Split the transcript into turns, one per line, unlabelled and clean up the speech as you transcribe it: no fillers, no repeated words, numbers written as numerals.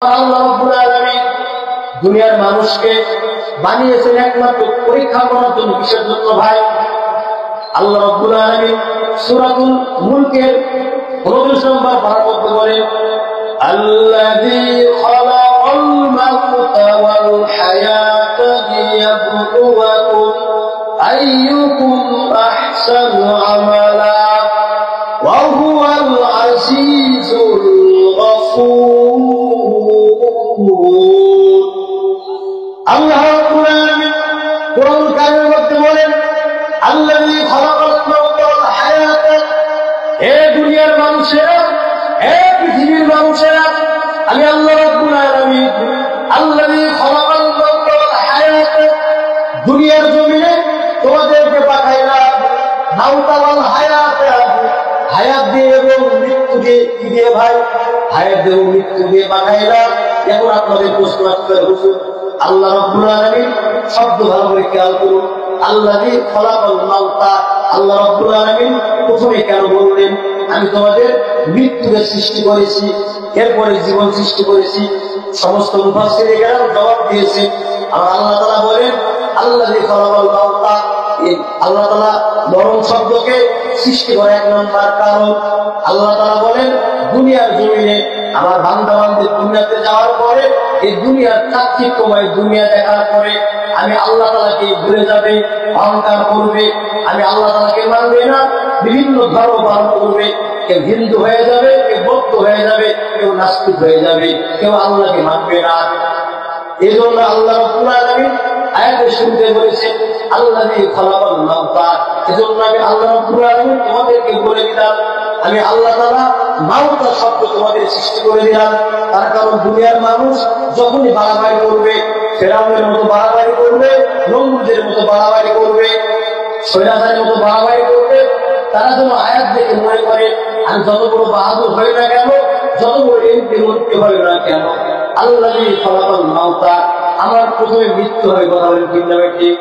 আল্লাহ রাব্বুল আলামিন দুনিয়ার মানুষকে বানিয়েছেন একমাত্র পরীক্ষা করার জন্য। কিসের জন্য ভাই? আল্লাহ রাব্বুল আলামিন সূরাতুল মুলকের 29 নম্বর পারার মধ্যে বলেন, আল্লাযী খালাকাল মাউতা ওয়াল হায়াতা লিয়াবলুয়াকুম আইয়ুকুম আহসানু আমালা ওয়া হুয়াল আজিজুল গফুর। আল্লাহ রাব্বুল আলামিন কোরআন কারীমের মধ্যে বলেন, আল্লাযী খালাকাল মাউতা ওয়াল হায়াতা, হে দুনিয়ার মানুষেরা, হে পৃথিবীর মানুষেরা, আমি আল্লাহ রাব্বুল আলামিন আল্লাযী খালাকাল মাউতা ওয়াল হায়াতা, দুনিয়ার জমিনে তোমাদেরকে পাঠাইলাম মাউতা ওয়াল হায়াতা, হায়াত দিয়ে এবং মৃত্যু দিয়ে। কি দিয়ে ভাই? হায়াত দিয়ে মৃত্যু দিয়ে পাঠাইলাম। এখন আপনাদের প্রশ্ন আসতে হুজুর, আল্লাহ রাব্বুল আলামিন শব্দ ভালো করে খেয়াল করুন। আল্লাযী খালাকাল মাউতা, আল্লাহ রাব্বুল আলামিন প্রথমে কেন বললেন আমি তোমাদের মৃত্যুকে সৃষ্টি করেছি, এরপরে জীবন সৃষ্টি করেছি? সমস্ত মুফাসসিরগণ জবাব দিয়েছে। আর আল্লাহ তাআলা বলেন আল্লাযী খালাকাল মাউতা, আল্লাহ তাআলা মরণ শব্দকে সৃষ্টি করে এক নম্বর কারণ। আল্লাহ তাআলা বলেন দুনিয়ার জমিনে আমার বান্দা বান্দী দুনিয়াতে যাওয়ার পরে এই দুনিয়ার চাকচিক্যময় দুনিয়া দেখার পরে আমি আল্লাহ তাআলাকে ভুলে যাবে, অহংকার করবে, আমি আল্লাহ তাআলাকে মানবে না, বিভিন্ন ধর্ম পালন করবে। কেউ হিন্দু হয়ে যাবে, কেউ বৌদ্ধ হয়ে যাবে, কেউ নাস্তিক হয়ে যাবে, কেউ আল্লাহকে মানবে না। এই জন্য আল্লাহ রাব্বুল আলামিন আয়াতের শুরুতে বলেছেন আল্লাযী খালাকাল মাউতা। এজন্য আমি আল্লাহ রাব্বুল আলামিন তোমাদেরকে বলে দিলাম আমি আল্লাহ তাআলা মাউতা শব্দ তোমাদের সৃষ্টি করে দিলাম। তার কারণ দুনিয়ার মানুষ যখনই বাড়াবাড়ি করবে, ফেরাউনের মতো বাড়াবাড়ি করবে, নমরুদের মতো বাড়াবাড়ি করবে, সৈরাজের মতো বাড়াবাড়ি করবে, তারা যেন আয়াত দেখে মনে করে আমি যত বড় বাহাদুর হই না কেন, যত বড় এমপি মন্ত্রী হই না কেন, আল্লাযী খালাকাল মাউতা, আমার প্রথমে মৃত্যু হয়। কথা বলেন ঠিক না ঠিক?